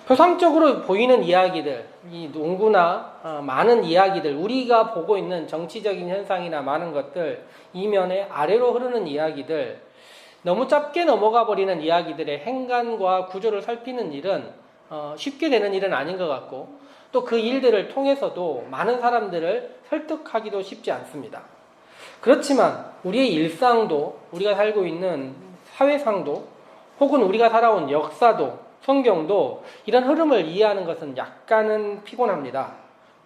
표상적으로 보이는 이야기들, 이 농구나 많은 이야기들, 우리가 보고 있는 정치적인 현상이나 많은 것들, 이면에 아래로 흐르는 이야기들, 너무 짧게 넘어가 버리는 이야기들의 행간과 구조를 살피는 일은 쉽게 되는 일은 아닌 것 같고, 또 그 일들을 통해서도 많은 사람들을 설득하기도 쉽지 않습니다. 그렇지만 우리의 일상도, 우리가 살고 있는 사회상도, 혹은 우리가 살아온 역사도, 성경도 이런 흐름을 이해하는 것은 약간은 피곤합니다.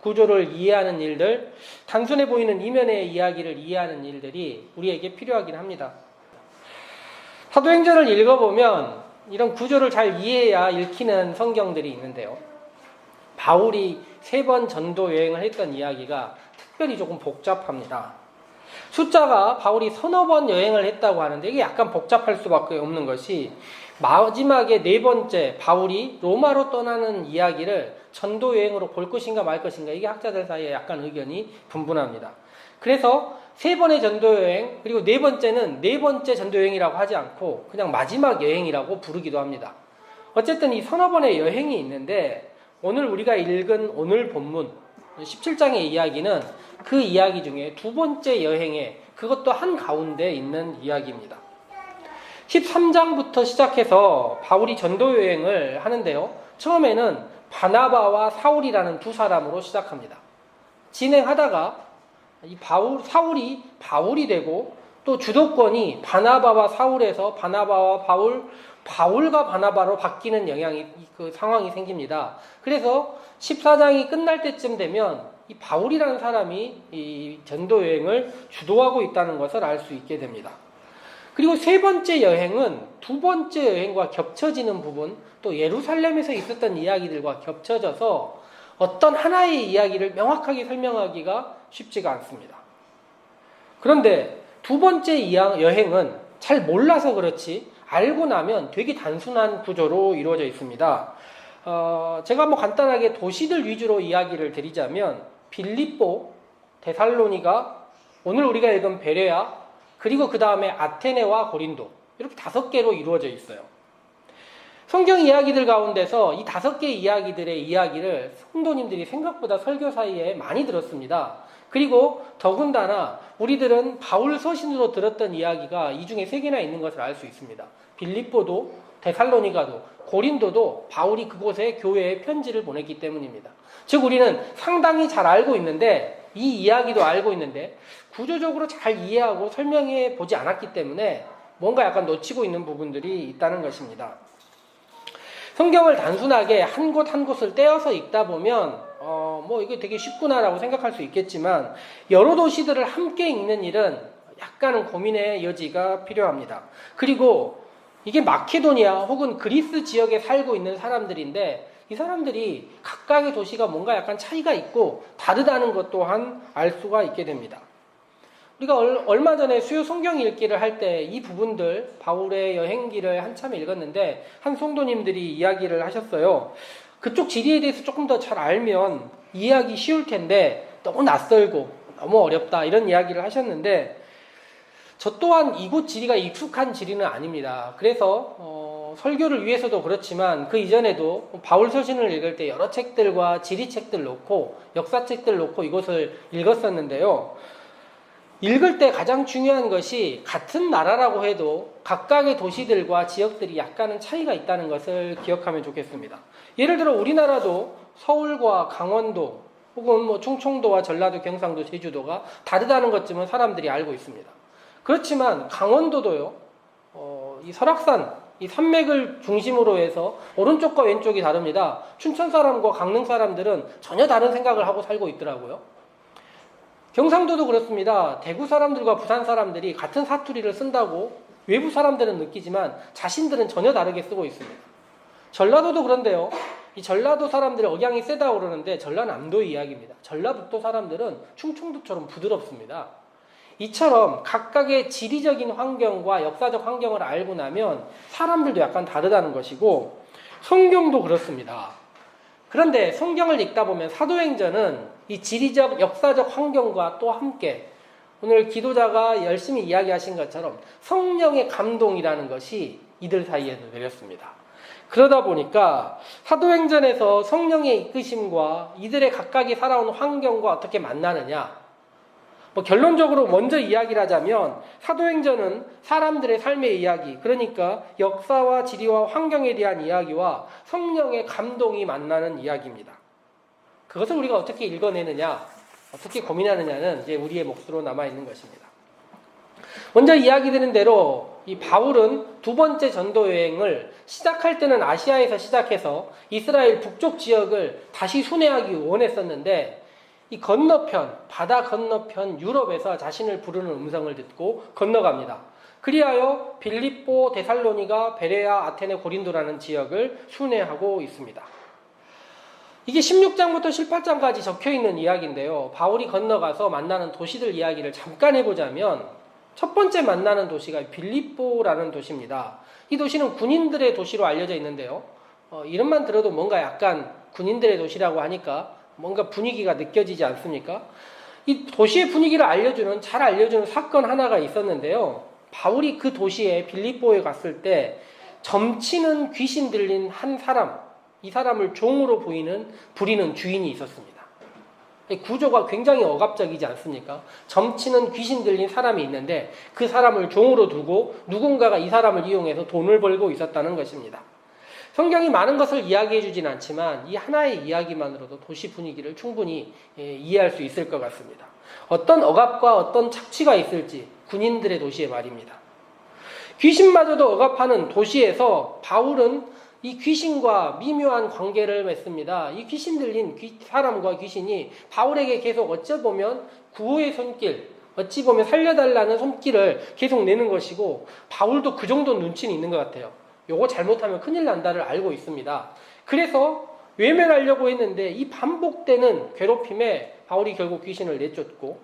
구조를 이해하는 일들, 단순해 보이는 이면의 이야기를 이해하는 일들이 우리에게 필요하긴 합니다. 사도행전을 읽어보면 이런 구조를 잘 이해해야 읽히는 성경들이 있는데요. 바울이 3번 전도 여행을 했던 이야기가 특별히 조금 복잡합니다. 숫자가 바울이 서너 번 여행을 했다고 하는데 이게 약간 복잡할 수밖에 없는 것이, 마지막에 4번째 바울이 로마로 떠나는 이야기를 전도 여행으로 볼 것인가 말 것인가, 이게 학자들 사이에 약간 의견이 분분합니다. 그래서 3번의 전도 여행, 그리고 4번째는 4번째 전도 여행이라고 하지 않고 그냥 마지막 여행이라고 부르기도 합니다. 어쨌든 이 서너 번의 여행이 있는데, 오늘 우리가 읽은 오늘 본문 17장의 이야기는 그 이야기 중에 2번째 여행에, 그것도 한가운데 있는 이야기입니다. 13장부터 시작해서 바울이 전도 여행을 하는데요. 처음에는 바나바와 사울이라는 2 사람으로 시작합니다. 진행하다가 사울이 바울이 되고, 또 주도권이 바나바와 사울에서 바나바와 바울, 바울과 바나바로 바뀌는 상황이 생깁니다. 그래서 14장이 끝날 때쯤 되면 이 바울이라는 사람이 이 전도 여행을 주도하고 있다는 것을 알 수 있게 됩니다. 그리고 3번째 여행은 2번째 여행과 겹쳐지는 부분, 또 예루살렘에서 있었던 이야기들과 겹쳐져서 어떤 하나의 이야기를 명확하게 설명하기가 쉽지가 않습니다. 그런데 2번째 여행은 잘 몰라서 그렇지 알고 나면 되게 단순한 구조로 이루어져 있습니다. 제가 한번 간단하게 도시들 위주로 이야기를 드리자면, 빌립보, 데살로니가, 오늘 우리가 읽은 베레아, 그리고 그 다음에 아테네와 고린도, 이렇게 5개로 이루어져 있어요. 성경 이야기들 가운데서 이 5개 이야기들의 이야기를 성도님들이 생각보다 설교 사이에 많이 들었습니다. 그리고 더군다나 우리들은 바울 서신으로 들었던 이야기가 이 중에 3개나 있는 것을 알 수 있습니다. 빌립보도, 데살로니가도, 고린도도 바울이 그곳에 교회에 편지를 보냈기 때문입니다. 즉 우리는 상당히 잘 알고 있는데, 이 이야기도 알고 있는데 구조적으로 잘 이해하고 설명해 보지 않았기 때문에 뭔가 약간 놓치고 있는 부분들이 있다는 것입니다. 성경을 단순하게 한 곳 한 곳을 떼어서 읽다 보면 이게 되게 쉽구나라고 생각할 수 있겠지만, 여러 도시들을 함께 읽는 일은 약간은 고민의 여지가 필요합니다. 그리고 이게 마케도니아 혹은 그리스 지역에 살고 있는 사람들인데, 이 사람들이 각각의 도시가 뭔가 약간 차이가 있고 다르다는 것 또한 알 수가 있게 됩니다. 우리가 얼마 전에 수요 성경 읽기를 할 때 이 부분들, 바울의 여행기를 한참 읽었는데 한 성도님들이 이야기를 하셨어요. 그쪽 지리에 대해서 조금 더 잘 알면 이해하기 쉬울 텐데 너무 낯설고 너무 어렵다, 이런 이야기를 하셨는데, 저 또한 이곳 지리가 익숙한 지리는 아닙니다. 그래서 설교를 위해서도 그렇지만 그 이전에도 바울 서신을 읽을 때 여러 책들과 지리책들 놓고, 역사책들 놓고 이것을 읽었었는데요. 읽을 때 가장 중요한 것이 같은 나라라고 해도 각각의 도시들과 지역들이 약간은 차이가 있다는 것을 기억하면 좋겠습니다. 예를 들어 우리나라도 서울과 강원도 혹은 충청도와 전라도, 경상도, 제주도가 다르다는 것쯤은 사람들이 알고 있습니다. 그렇지만 강원도도요, 이 설악산, 이 산맥을 중심으로 해서 오른쪽과 왼쪽이 다릅니다. 춘천 사람과 강릉 사람들은 전혀 다른 생각을 하고 살고 있더라고요. 경상도도 그렇습니다. 대구 사람들과 부산 사람들이 같은 사투리를 쓴다고 외부 사람들은 느끼지만 자신들은 전혀 다르게 쓰고 있습니다. 전라도도 그런데요. 이 전라도 사람들의 억양이 세다고 그러는데 전라남도의 이야기입니다. 전라북도 사람들은 충청도처럼 부드럽습니다. 이처럼 각각의 지리적인 환경과 역사적 환경을 알고 나면 사람들도 약간 다르다는 것이고, 성경도 그렇습니다. 그런데 성경을 읽다 보면 사도행전은 이 지리적, 역사적 환경과 또 함께 오늘 기도자가 열심히 이야기하신 것처럼 성령의 감동이라는 것이 이들 사이에도 내렸습니다. 그러다 보니까 사도행전에서 성령의 이끄심과 이들의 각각이 살아온 환경과 어떻게 만나느냐. 결론적으로 먼저 이야기를 하자면 사도행전은 사람들의 삶의 이야기, 그러니까 역사와 지리와 환경에 대한 이야기와 성령의 감동이 만나는 이야기입니다. 그것을 우리가 어떻게 읽어내느냐, 어떻게 고민하느냐는 이제 우리의 몫으로 남아있는 것입니다. 먼저 이야기 드린 대로 이 바울은 두 번째 전도 여행을 시작할 때는 아시아에서 시작해서 이스라엘 북쪽 지역을 다시 순회하기 원했었는데 이 건너편, 바다 건너편 유럽에서 자신을 부르는 음성을 듣고 건너갑니다. 그리하여 빌립보, 데살로니가, 베레아, 아테네, 고린도라는 지역을 순회하고 있습니다. 이게 16장부터 18장까지 적혀있는 이야기인데요. 바울이 건너가서 만나는 도시들 이야기를 잠깐 해보자면 첫 번째 만나는 도시가 빌립보라는 도시입니다. 이 도시는 군인들의 도시로 알려져 있는데요. 이름만 들어도 뭔가 약간 군인들의 도시라고 하니까 뭔가 분위기가 느껴지지 않습니까? 이 도시의 분위기를 잘 알려주는 사건 하나가 있었는데요. 바울이 그 도시에 빌립보에 갔을 때 점치는 귀신 들린 한 사람, 이 사람을 종으로 부리는 주인이 있었습니다. 구조가 굉장히 억압적이지 않습니까? 점치는 귀신 들린 사람이 있는데 그 사람을 종으로 두고 누군가가 이 사람을 이용해서 돈을 벌고 있었다는 것입니다. 성경이 많은 것을 이야기해 주진 않지만 이 하나의 이야기만으로도 도시 분위기를 충분히 이해할 수 있을 것 같습니다. 어떤 억압과 어떤 착취가 있을지 군인들의 도시에 말입니다. 귀신마저도 억압하는 도시에서 바울은 이 귀신과 미묘한 관계를 맺습니다. 이 귀신 들린 사람과 귀신이 바울에게 계속 어찌보면 구호의 손길, 어찌 보면 살려달라는 손길을 계속 내는 것이고 바울도 그 정도 눈치는 있는 것 같아요. 요거 잘못하면 큰일 난다를 알고 있습니다. 그래서 외면하려고 했는데 이 반복되는 괴롭힘에 바울이 결국 귀신을 내쫓고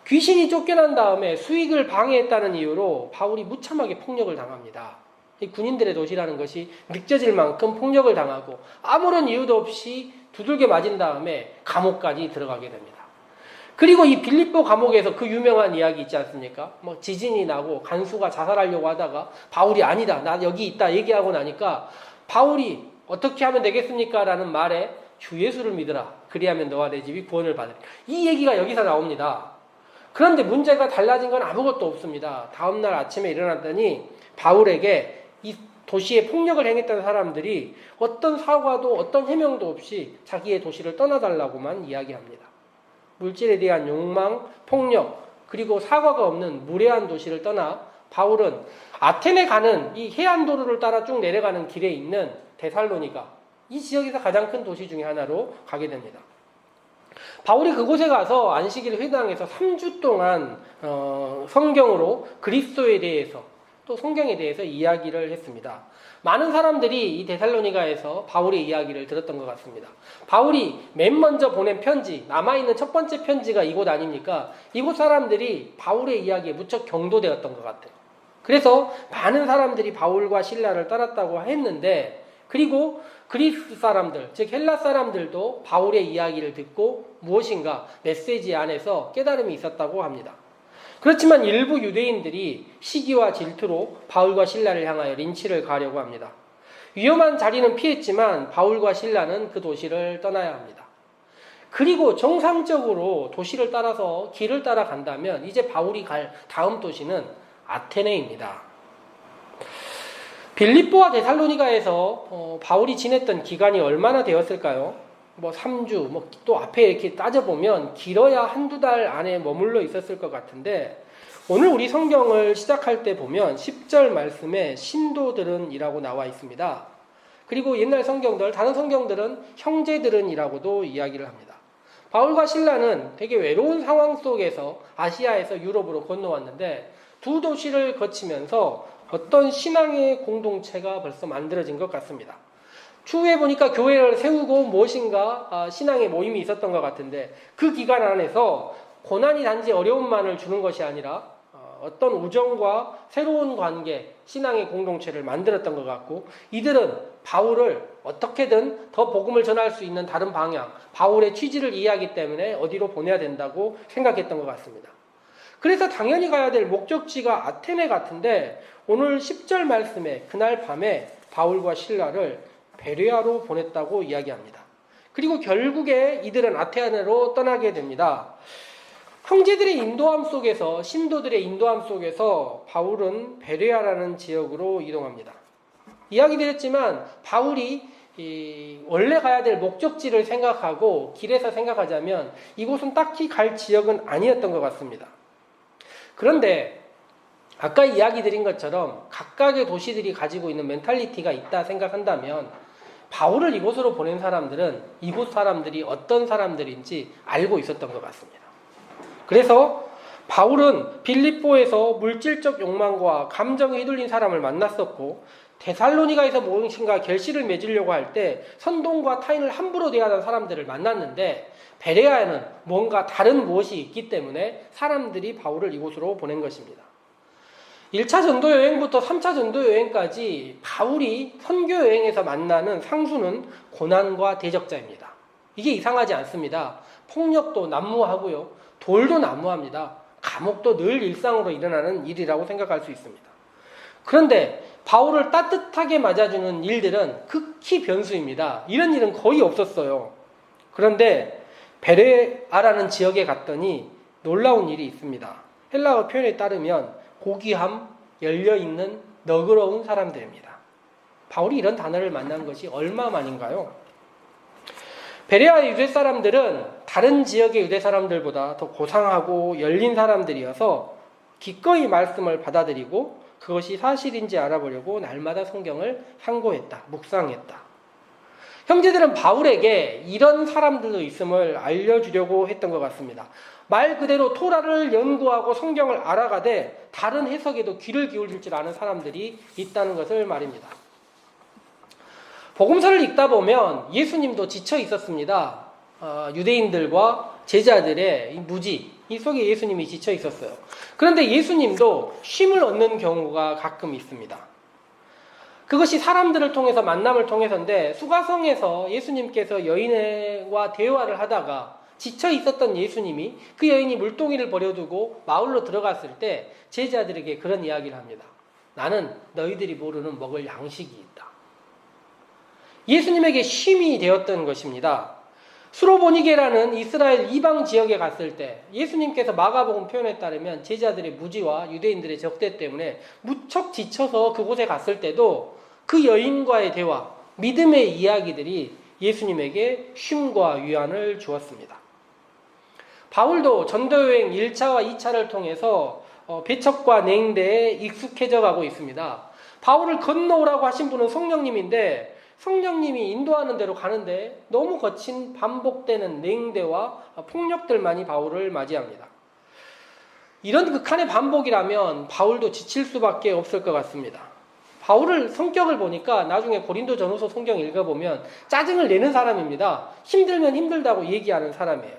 귀신이 쫓겨난 다음에 수익을 방해했다는 이유로 바울이 무참하게 폭력을 당합니다. 이 군인들의 도시라는 것이 느껴질 만큼 폭력을 당하고 아무런 이유도 없이 두들겨 맞은 다음에 감옥까지 들어가게 됩니다. 그리고 이 빌립보 감옥에서 그 유명한 이야기 있지 않습니까? 지진이 나고 간수가 자살하려고 하다가 바울이 아니다, 나 여기 있다 얘기하고 나니까 바울이 어떻게 하면 되겠습니까? 라는 말에 주 예수를 믿으라. 그리하면 너와 내 집이 구원을 받으리. 이 얘기가 여기서 나옵니다. 그런데 문제가 달라진 건 아무것도 없습니다. 다음날 아침에 일어났더니 바울에게 이 도시에 폭력을 행했던 사람들이 어떤 사과도 어떤 해명도 없이 자기의 도시를 떠나달라고만 이야기합니다. 물질에 대한 욕망, 폭력, 그리고 사과가 없는 무례한 도시를 떠나 바울은 아테네 가는 이 해안도로를 따라 쭉 내려가는 길에 있는 데살로니가, 이 지역에서 가장 큰 도시 중에 하나로 가게 됩니다. 바울이 그곳에 가서 안식일 회당에서 3주 동안 성경으로 그리스도에 대해서 또 성경에 대해서 이야기를 했습니다. 많은 사람들이 이 데살로니가에서 바울의 이야기를 들었던 것 같습니다. 바울이 맨 먼저 보낸 편지, 남아있는 첫 번째 편지가 이곳 아닙니까? 이곳 사람들이 바울의 이야기에 무척 경도되었던 것 같아요. 그래서 많은 사람들이 바울과 실라를 따랐다고 했는데, 그리고 그리스 사람들, 즉 헬라 사람들도 바울의 이야기를 듣고 무엇인가 메시지 안에서 깨달음이 있었다고 합니다. 그렇지만 일부 유대인들이 시기와 질투로 바울과 실라를 향하여 린치를 가려고 합니다. 위험한 자리는 피했지만 바울과 실라는 그 도시를 떠나야 합니다. 그리고 정상적으로 도시를 따라서 길을 따라간다면 이제 바울이 갈 다음 도시는 아테네입니다. 빌립보와 데살로니가에서 바울이 지냈던 기간이 얼마나 되었을까요? 3주, 또 앞에 이렇게 따져보면 길어야 한두 달 안에 머물러 있었을 것 같은데, 오늘 우리 성경을 시작할 때 보면 10절 말씀에 신도들은 이라고 나와 있습니다. 그리고 옛날 성경들, 다른 성경들은 형제들은 이라고도 이야기를 합니다. 바울과 실라는 되게 외로운 상황 속에서 아시아에서 유럽으로 건너왔는데 두 도시를 거치면서 어떤 신앙의 공동체가 벌써 만들어진 것 같습니다. 추후에 보니까 교회를 세우고 무엇인가 신앙의 모임이 있었던 것 같은데, 그 기간 안에서 고난이 단지 어려움만을 주는 것이 아니라 어떤 우정과 새로운 관계, 신앙의 공동체를 만들었던 것 같고, 이들은 바울을 어떻게든 더 복음을 전할 수 있는 다른 방향, 바울의 취지를 이해하기 때문에 어디로 보내야 된다고 생각했던 것 같습니다. 그래서 당연히 가야 될 목적지가 아테네 같은데, 오늘 10절 말씀에 그날 밤에 바울과 실라를 베레아로 보냈다고 이야기합니다. 그리고 결국에 이들은 아테네로 떠나게 됩니다. 형제들의 인도함 속에서, 신도들의 인도함 속에서 바울은 베레아라는 지역으로 이동합니다. 이야기 드렸지만 바울이 원래 가야 될 목적지를 생각하고 길에서 생각하자면 이곳은 딱히 갈 지역은 아니었던 것 같습니다. 그런데 아까 이야기 드린 것처럼 각각의 도시들이 가지고 있는 멘탈리티가 있다 생각한다면 바울을 이곳으로 보낸 사람들은 이곳 사람들이 어떤 사람들인지 알고 있었던 것 같습니다. 그래서 바울은 빌립보에서 물질적 욕망과 감정에 휘둘린 사람을 만났었고, 데살로니가에서 무엇인가 결실을 맺으려고 할 때 선동과 타인을 함부로 대하는 사람들을 만났는데, 베레아에는 뭔가 다른 무엇이 있기 때문에 사람들이 바울을 이곳으로 보낸 것입니다. 1차 전도 여행부터 3차 전도 여행까지 바울이 선교 여행에서 만나는 상수는 고난과 대적자입니다. 이게 이상하지 않습니다. 폭력도 난무하고요, 돌도 난무합니다. 감옥도 늘 일상으로 일어나는 일이라고 생각할 수 있습니다. 그런데 바울을 따뜻하게 맞아주는 일들은 극히 변수입니다. 이런 일은 거의 없었어요. 그런데 베레아라는 지역에 갔더니 놀라운 일이 있습니다. 헬라어 표현에 따르면 고귀함, 열려있는 너그러운 사람들입니다. 바울이 이런 단어를 만난 것이 얼마만인가요? 베레아의 유대 사람들은 다른 지역의 유대 사람들보다 더 고상하고 열린 사람들이어서 기꺼이 말씀을 받아들이고 그것이 사실인지 알아보려고 날마다 성경을 상고했다, 묵상했다. 형제들은 바울에게 이런 사람들도 있음을 알려주려고 했던 것 같습니다. 말 그대로 토라를 연구하고 성경을 알아가되 다른 해석에도 귀를 기울일 줄 아는 사람들이 있다는 것을 말입니다. 복음서를 읽다 보면 예수님도 지쳐 있었습니다. 유대인들과 제자들의 무지, 이 속에 예수님이 지쳐 있었어요. 그런데 예수님도 쉼을 얻는 경우가 가끔 있습니다. 그것이 사람들을 통해서, 만남을 통해서인데, 수가성에서 예수님께서 여인과 대화를 하다가 지쳐 있었던 예수님이 그 여인이 물동이를 버려두고 마을로 들어갔을 때 제자들에게 그런 이야기를 합니다. 나는 너희들이 모르는 먹을 양식이 있다. 예수님에게 쉼이 되었던 것입니다. 수로보니게라는 이스라엘 이방 지역에 갔을 때 예수님께서 마가복음 표현에 따르면 제자들의 무지와 유대인들의 적대 때문에 무척 지쳐서 그곳에 갔을 때도 그 여인과의 대화, 믿음의 이야기들이 예수님에게 쉼과 위안을 주었습니다. 바울도 전도여행 1차와 2차를 통해서 배척과 냉대에 익숙해져 가고 있습니다. 바울을 건너오라고 하신 분은 성령님인데 성령님이 인도하는 대로 가는데 너무 거친 반복되는 냉대와 폭력들만이 바울을 맞이합니다. 이런 극한의 반복이라면 바울도 지칠 수밖에 없을 것 같습니다. 바울을 성격을 보니까 나중에 고린도전후서 성경 읽어보면 짜증을 내는 사람입니다. 힘들면 힘들다고 얘기하는 사람이에요.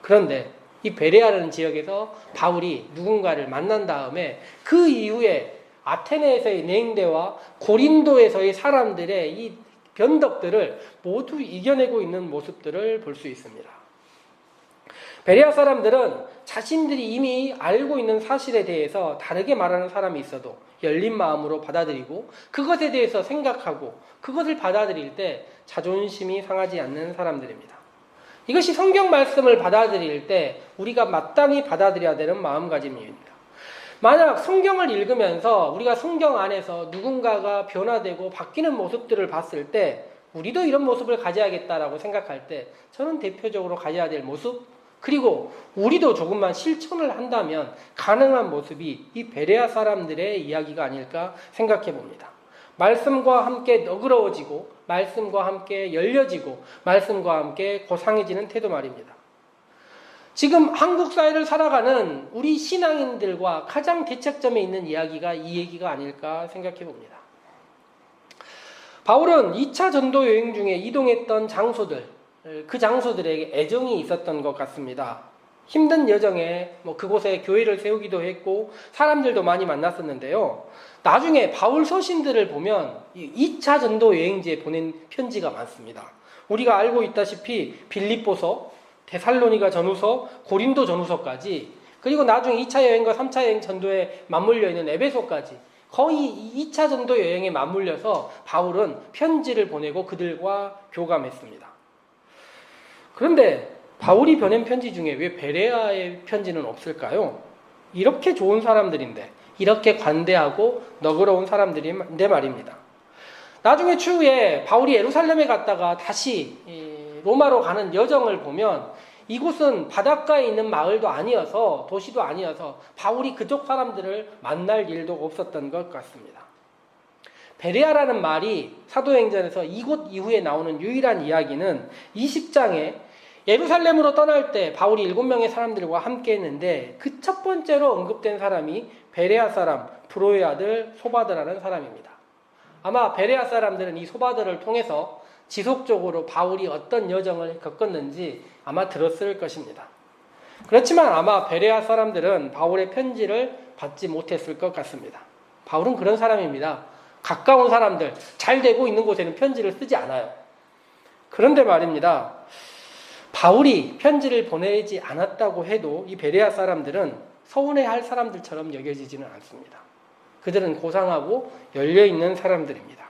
그런데 이 베레아라는 지역에서 바울이 누군가를 만난 다음에 그 이후에 아테네에서의 냉대와 고린도에서의 사람들의 이 변덕들을 모두 이겨내고 있는 모습들을 볼 수 있습니다. 베레아 사람들은 자신들이 이미 알고 있는 사실에 대해서 다르게 말하는 사람이 있어도 열린 마음으로 받아들이고 그것에 대해서 생각하고 그것을 받아들일 때 자존심이 상하지 않는 사람들입니다. 이것이 성경 말씀을 받아들일 때 우리가 마땅히 받아들여야 되는 마음가짐입니다. 만약 성경을 읽으면서 우리가 성경 안에서 누군가가 변화되고 바뀌는 모습들을 봤을 때 우리도 이런 모습을 가져야겠다라고 생각할 때 저는 대표적으로 가져야 될 모습, 그리고 우리도 조금만 실천을 한다면 가능한 모습이 이 베레아 사람들의 이야기가 아닐까 생각해 봅니다. 말씀과 함께 너그러워지고 말씀과 함께 열려지고 말씀과 함께 고상해지는 태도 말입니다. 지금 한국 사회를 살아가는 우리 신앙인들과 가장 대척점에 있는 이야기가 이 얘기가 아닐까 생각해 봅니다. 바울은 2차 전도 여행 중에 이동했던 장소들, 그 장소들에게 애정이 있었던 것 같습니다. 힘든 여정에 그곳에 교회를 세우기도 했고 사람들도 많이 만났었는데요. 나중에 바울 서신들을 보면 2차 전도 여행지에 보낸 편지가 많습니다. 우리가 알고 있다시피 빌립보서, 데살로니가 전후서, 고린도 전후서까지, 그리고 나중에 2차 여행과 3차 여행 전도에 맞물려 있는 에베소까지 거의 2차 전도 여행에 맞물려서 바울은 편지를 보내고 그들과 교감했습니다. 그런데 바울이 보낸 편지 중에 왜 베레아의 편지는 없을까요? 이렇게 좋은 사람들인데, 이렇게 관대하고 너그러운 사람들인데 말입니다. 나중에 추후에 바울이 예루살렘에 갔다가 다시 로마로 가는 여정을 보면 이곳은 바닷가에 있는 마을도 아니어서, 도시도 아니어서 바울이 그쪽 사람들을 만날 일도 없었던 것 같습니다. 베레아라는 말이 사도행전에서 이곳 이후에 나오는 유일한 이야기는 20장에 예루살렘으로 떠날 때 바울이 7명의 사람들과 함께 했는데 그 첫 번째로 언급된 사람이 베레아 사람 브로의 아들 소바드라는 사람입니다. 아마 베레아 사람들은 이 소바드를 통해서 지속적으로 바울이 어떤 여정을 겪었는지 아마 들었을 것입니다. 그렇지만 아마 베레아 사람들은 바울의 편지를 받지 못했을 것 같습니다. 바울은 그런 사람입니다. 가까운 사람들, 잘 되고 있는 곳에는 편지를 쓰지 않아요. 그런데 말입니다. 바울이 편지를 보내지 않았다고 해도 이 베레아 사람들은 서운해할 사람들처럼 여겨지지는 않습니다. 그들은 고상하고 열려있는 사람들입니다.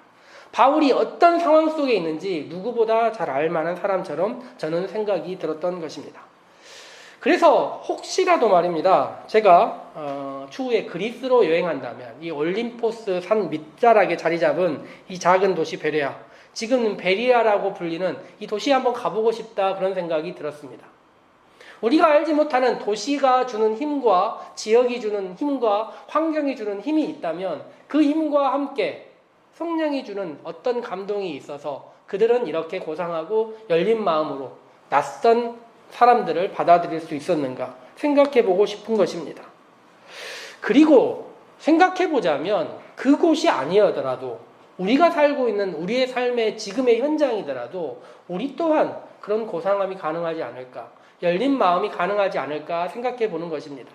바울이 어떤 상황 속에 있는지 누구보다 잘 알만한 사람처럼 저는 생각이 들었던 것입니다. 그래서 혹시라도 말입니다. 제가 추후에 그리스로 여행한다면 이 올림포스 산 밑자락에 자리 잡은 이 작은 도시 베레아, 지금 베리아라고 불리는 이 도시에 한번 가보고 싶다, 그런 생각이 들었습니다. 우리가 알지 못하는 도시가 주는 힘과 지역이 주는 힘과 환경이 주는 힘이 있다면 그 힘과 함께 성령이 주는 어떤 감동이 있어서 그들은 이렇게 고상하고 열린 마음으로 낯선 사람들을 받아들일 수 있었는가 생각해 보고 싶은 것입니다. 그리고 생각해 보자면 그곳이 아니더라도 우리가 살고 있는 우리의 삶의 지금의 현장이더라도 우리 또한 그런 고상함이 가능하지 않을까, 열린 마음이 가능하지 않을까 생각해 보는 것입니다.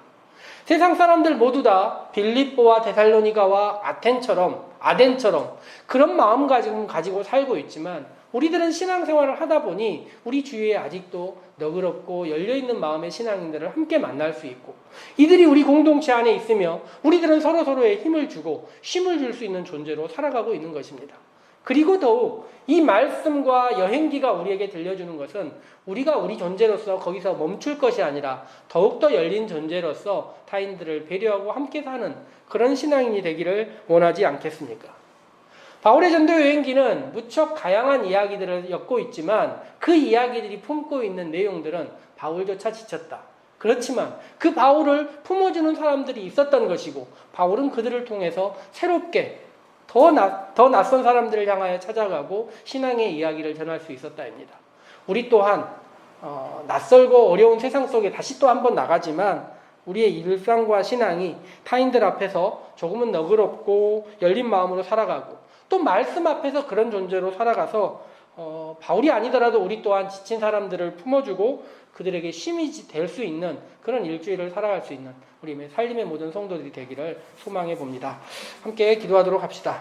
세상 사람들 모두 다 빌립보와 데살로니가와 아덴처럼 그런 마음가짐을 가지고 살고 있지만 우리들은 신앙생활을 하다 보니 우리 주위에 아직도 너그럽고 열려있는 마음의 신앙인들을 함께 만날 수 있고 이들이 우리 공동체 안에 있으며 우리들은 서로서로의 힘을 주고 쉼을 줄 수 있는 존재로 살아가고 있는 것입니다. 그리고 더욱 이 말씀과 여행기가 우리에게 들려주는 것은 우리가 우리 존재로서 거기서 멈출 것이 아니라 더욱더 열린 존재로서 타인들을 배려하고 함께 사는 그런 신앙인이 되기를 원하지 않겠습니까? 바울의 전도 여행기는 무척 다양한 이야기들을 엮고 있지만 그 이야기들이 품고 있는 내용들은 바울조차 지쳤다. 그렇지만 그 바울을 품어주는 사람들이 있었던 것이고 바울은 그들을 통해서 새롭게 더 낯선 사람들을 향하여 찾아가고 신앙의 이야기를 전할 수 있었다입니다. 우리 또한 낯설고 어려운 세상 속에 다시 또 한 번 나가지만 우리의 일상과 신앙이 타인들 앞에서 조금은 너그럽고 열린 마음으로 살아가고 또 말씀 앞에서 그런 존재로 살아가서 바울이 아니더라도 우리 또한 지친 사람들을 품어주고 그들에게 힘이 될 수 있는 그런 일주일을 살아갈 수 있는 우리 삶의 모든 성도들이 되기를 소망해 봅니다. 함께 기도하도록 합시다.